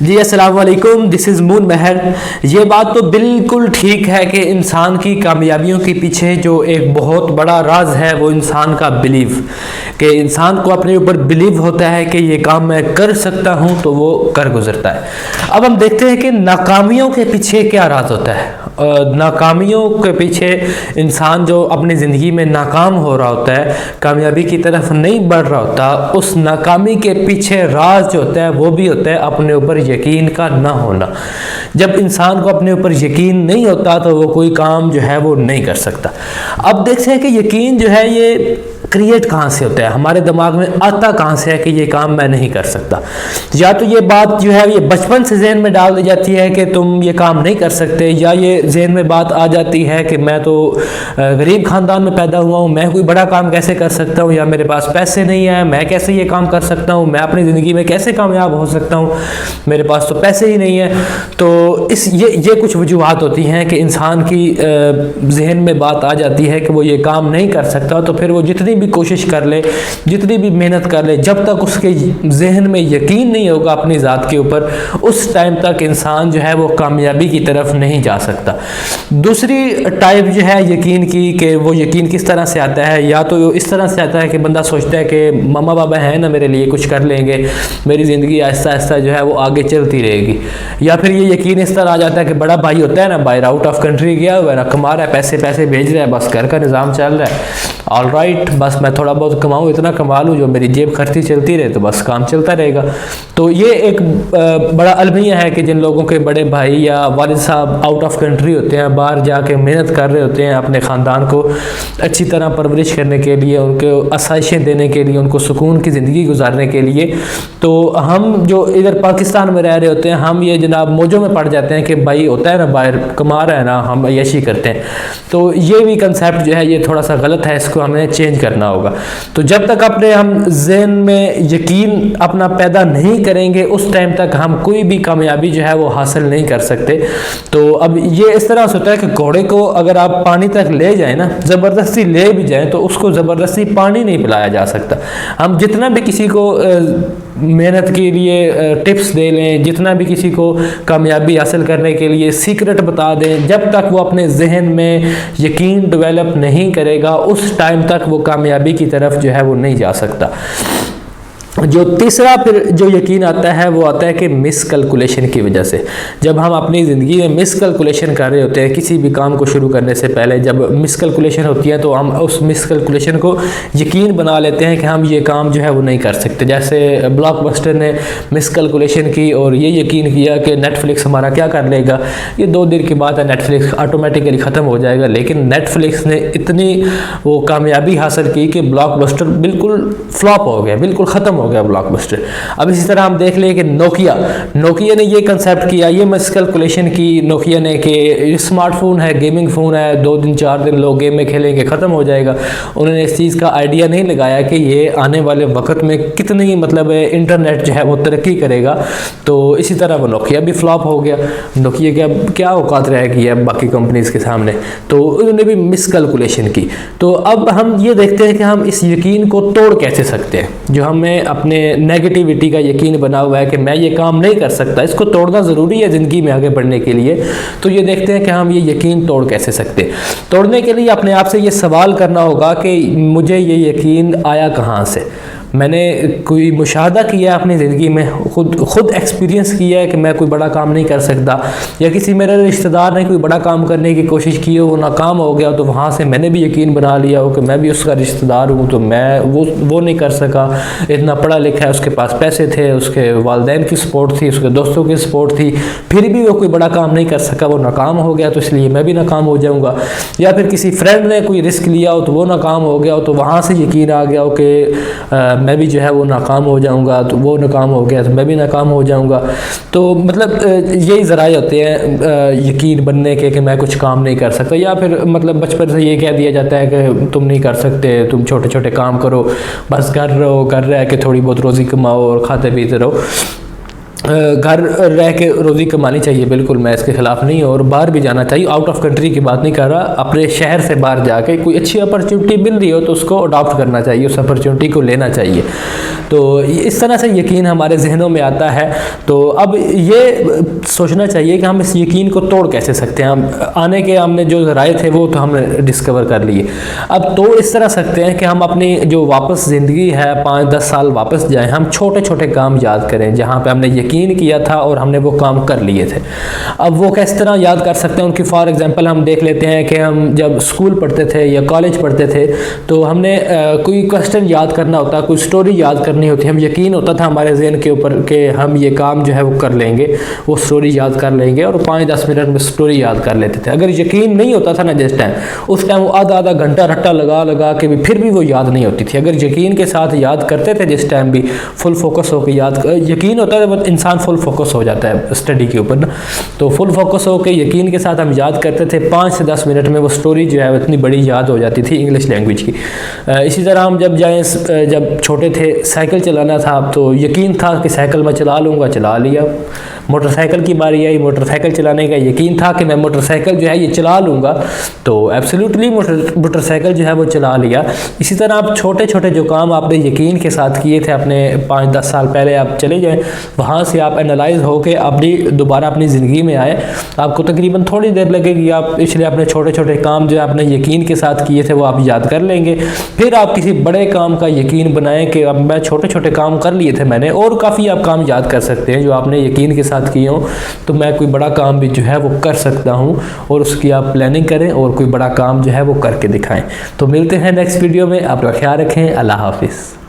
जी अस्सलाम वालेकुम, this is moon महर। ये बात तो बिल्कुल ठीक है कि इंसान की कामयाबियों के पीछे जो एक बहुत बड़ा राज है वो इंसान का बिलीव, कि इंसान को अपने ऊपर बिलीव होता है कि ये काम मैं कर सकता हूँ तो वो कर गुजरता है। अब हम देखते हैं कि नाकामियों के पीछे क्या राज होता है। नाकामियों के पीछे इंसान जो अपनी ज़िंदगी में नाकाम हो रहा होता है, कामयाबी की तरफ नहीं बढ़ रहा होता, उस नाकामी के पीछे राज जो होता है वो भी होता है अपने ऊपर यकीन का ना होना। जब इंसान को अपने ऊपर यकीन नहीं होता तो वो कोई काम जो है वो नहीं कर सकता। अब देखते हैं कि यकीन जो है ये क्रिएट कहाँ से होता है, हमारे दिमाग में आता कहाँ से है कि ये काम मैं नहीं कर सकता। या तो ये बात जो है ये बचपन से जहन में डाल दी जाती है कि तुम ये काम नहीं कर सकते, या ये जहन में बात आ जाती है कि मैं तो गरीब ख़ानदान में पैदा हुआ हूँ, मैं कोई बड़ा काम कैसे कर सकता हूँ, या मेरे पास पैसे नहीं है, मैं कैसे ये काम कर सकता हूँ, मैं अपनी ज़िंदगी में कैसे कामयाब हो सकता हूँ, मेरे पास तो पैसे ही नहीं है। तो ये कुछ वजूहत होती हैं कि इंसान की जहन में बात आ जाती है कि वो ये काम नहीं कर सकता। तो फिर वो जितनी भी कोशिश कर ले, जितनी भी मेहनत कर ले, जब तक उसके जहन में यकीन नहीं होगा अपनी ज़ात के ऊपर, उस टाइम तक इंसान जो है वो कामयाबी की तरफ नहीं जा सकता। दूसरी टाइप जो है यकीन की, कि वो यकीन किस तरह से आता है, या तो इस तरह से आता है कि बंदा सोचता है कि मम्मा पापा हैं ना मेरे लिए, कुछ कर लेंगे, मेरी ज़िंदगी आहिस्ता आहिस्ता जो है वो आगे चलती रहेगी। या फिर ये यकीन इस तरह आ जाता है कि बड़ा भाई होता है ना, बाहर आउट ऑफ कंट्री गया हुआ है ना, कमा रहा है, पैसे भेज रहा है, बस घर का निज़ाम चल रहा है, ऑल राइट, बस मैं थोड़ा बहुत कमाऊँ, इतना कमा लूँ जो मेरी जेब खर्ची चलती रहे तो बस काम चलता रहेगा। तो ये एक बड़ा अलमिया है कि जिन लोगों के बड़े भाई या वालिद साहब आउट ऑफ कंट्री होते हैं, बाहर जाके मेहनत कर रहे होते हैं अपने ख़ानदान को अच्छी तरह परवरिश करने के लिए, उनको आसाइशें देने के लिए, उनको सुकून की ज़िंदगी गुजारने के लिए। तो हम जो इधर पाकिस्तान में रह रहे होते हैं, हम ये जनाब मौजों में पड़ जाते हैं कि भाई होता है ना बाहर कमा रहा है ना, हम यशी करते हैं। तो ये भी कंसेप्ट जो है ये थोड़ा सा गलत है, इसको हमें चेंज करना होगा। तो जब तक अपने हम ज़हन में यकीन अपना पैदा नहीं करेंगे, उस टाइम तक हम कोई भी कामयाबी जो है वो हासिल नहीं कर सकते। तो अब ये इस तरह से होता है कि घोड़े को अगर आप पानी तक ले जाएं ना, ज़बरदस्ती ले भी जाएं, तो उसको ज़बरदस्ती पानी नहीं पिलाया जा सकता। हम जितना भी किसी को मेहनत के लिए टिप्स दे लें, जितना भी किसी को कामयाबी हासिल करने के लिए सीक्रेट बता दें, जब तक वो अपने जहन में यकीन डेवलप नहीं करेगा, उस टाइम तक वो कामयाबी की तरफ जो है वो नहीं जा सकता। जो तीसरा फिर जो यकीन आता है वो आता है कि मिस कैलकुलेशन की वजह से। जब हम अपनी ज़िंदगी में मिस कैलकुलेशन कर रहे होते हैं, किसी भी काम को शुरू करने से पहले जब मिस कैलकुलेशन होती है तो हम उस मिस कैलकुलेशन को यकीन बना लेते हैं कि हम ये काम जो है वो नहीं कर सकते। जैसे ब्लॉकबस्टर ने मिस कैलकुलेशन की और ये यकीन किया कि नेटफ्लिक्स हमारा क्या कर लेगा, ये 2 दिन की बात है, नेटफ्लिक्स ऑटोमेटिकली ख़त्म हो जाएगा। लेकिन नेटफ्लिक्स ने इतनी वो कामयाबी हासिल की कि ब्लॉकबस्टर बिल्कुल फ्लॉप हो गया, बिल्कुल ख़त्म हो गया ब्लॉकबस्टर। अब इसी तरह हम देख लें कि नोकिया ने ये कंसेप्ट किया, ये मिस कैलकुलेशन की नोकिया ने कि स्मार्टफोन है, गेमिंग फ़ोन है, 2 दिन 4 दिन लोग गेम में खेलेंगे, ख़त्म हो जाएगा। उन्होंने इस चीज़ का आइडिया नहीं लगाया कि ये आने वाले वक्त में कितनी मतलब इंटरनेट जो है वो तरक्की करेगा। तो इसी तरह वो नोकिया भी फ्लॉप हो गया। नोकिया क्या औकात रहेगी अब बाकी कंपनीज़ के सामने, तो उन्होंने भी मिस कैलकुलेशन की। तो अब हम ये देखते हैं कि हम इस यकीन को तोड़ कैसे सकते हैं, जो हमें अपने नेगेटिविटी का यकीन बना हुआ है कि मैं ये काम नहीं कर सकता, इसको तोड़ना ज़रूरी है ज़िंदगी में आगे बढ़ने के लिए। तो ये देखते हैं कि हम ये यकीन तोड़ कैसे सकते हैं। तोड़ने के लिए अपने आप से ये सवाल करना होगा कि मुझे ये यकीन आया कहाँ से। मैंने कोई मुशाहदा किया अपनी ज़िंदगी में, खुद एक्सपीरियंस किया है कि मैं कोई बड़ा काम नहीं कर सकता, या किसी मेरे रिश्तेदार ने कोई बड़ा काम करने की कोशिश की हो, वो नाकाम हो गया, तो वहाँ से मैंने भी यकीन बना लिया हो कि मैं भी उसका रिश्तेदार हूँ, तो मैं वो नहीं कर सका, इतना पढ़ा लिखा है, उसके पास पैसे थे, उसके वालिदैन की सपोर्ट थी, उसके दोस्तों की सपोर्ट थी, फिर भी वो कोई बड़ा काम नहीं कर सका, वो नाकाम हो गया, तो इसलिए मैं भी नाकाम हो जाऊँगा। या फिर किसी फ्रेंड ने कोई रिस्क लिया हो तो वो नाकाम हो गया हो, तो वहाँ से यकीन आ गया हो कि मैं भी जो है वो नाकाम हो जाऊंगा, तो वो नाकाम हो गया तो मैं भी नाकाम हो जाऊंगा। तो मतलब यही ज़राए होते हैं यकीन बनने के कि मैं कुछ काम नहीं कर सकता। या फिर मतलब बचपन से ये कह दिया जाता है कि तुम नहीं कर सकते, तुम छोटे छोटे काम करो, बस कर रहे कि थोड़ी बहुत रोज़ी कमाओ और खाते पीते रहो। घर रह के रोज़ी कमानी चाहिए, बिल्कुल मैं इसके ख़िलाफ़ नहीं हूँ, और बाहर भी जाना चाहिए। आउट ऑफ कंट्री की बात नहीं कर रहा, अपने शहर से बाहर जाके कोई अच्छी अपॉर्चुनिटी मिल रही हो तो उसको अडॉप्ट करना चाहिए, उस अपॉर्चुनिटी को लेना चाहिए। तो इस तरह से यकीन हमारे जहनों में आता है। तो अब ये सोचना चाहिए कि हम इस यकीन को तोड़ कैसे सकते हैं। हम आने के हमने जो ज़राए थे वो तो हमने डिस्कवर कर लिए, अब तोड़ इस तरह सकते हैं कि हम अपनी जो वापस ज़िंदगी है 5-10 साल वापस जाएं, हम छोटे छोटे काम याद करें जहाँ पे हमने यकीन किया था और हमने वो काम कर लिए थे। अब वो किस तरह याद कर सकते हैं उनकी फॉर एग्जांपल हम देख लेते हैं कि हम जब स्कूल पढ़ते थे या कॉलेज पढ़ते थे तो हमने कोई क्वेश्चन याद करना होता, कोई स्टोरी याद करनी होती, हम यकीन होता था हमारे जहन के ऊपर कि हम ये काम जो है वो कर लेंगे, वो स्टोरी याद कर लेंगे और 5-10 मिनट में स्टोरी याद कर लेते थे। अगर यकीन नहीं होता था ना जिस टाइम, उस टाइम वो आधा घंटा रट्टा लगा लगा के भी फिर भी वो याद नहीं होती थी। अगर यकीन के साथ याद करते थे जिस टाइम भी फुल फोकस होकर याद, यकीन होता है तो इंसान फुल फोकस हो जाता है स्टडी के ऊपर ना, तो फुल फोकस होकर यकीन के साथ हम याद करते थे, 5 से 10 मिनट में वो स्टोरी जो है इतनी बड़ी याद हो जाती थी इंग्लिश लैंग्वेज की। इसी तरह हम जब छोटे थे साइकिल चलाना था तो यकीन था कि साइकिल मैं चला लूँगा, चला लिया। मोटरसाइकिल की बारी आई, मोटरसाइकिल चलाने का यकीन था कि मैं मोटरसाइकिल जो है ये चला लूँगा, तो एब्सोल्युटली मोटरसाइकिल जो है वो चला लिया। इसी तरह आप छोटे छोटे जो काम आपने यकीन के साथ किए थे अपने 5-10 साल पहले, आप चले जाएं वहाँ से आप एनालाइज होके दोबारा अपनी ज़िंदगी में आए, आपको तकरीबन थोड़ी देर लगेगी। आप इसलिए अपने छोटे छोटे काम जो आपने यकीन के साथ किए थे वो आप याद कर लेंगे। फिर आप किसी बड़े काम का यकीन बनाएं कि अब मैं छोटे छोटे काम कर लिए थे मैंने, और काफ़ी आप काम याद कर सकते हैं जो आपने यकीन के साथ किए हों, तो मैं कोई बड़ा काम भी जो है वो कर सकता हूँ, और उसकी आप प्लानिंग करें और कोई बड़ा काम जो है वो करके दिखाएं। तो मिलते हैं नेक्स्ट वीडियो में, आप ख्याल रखें, अल्लाह हाफिज़।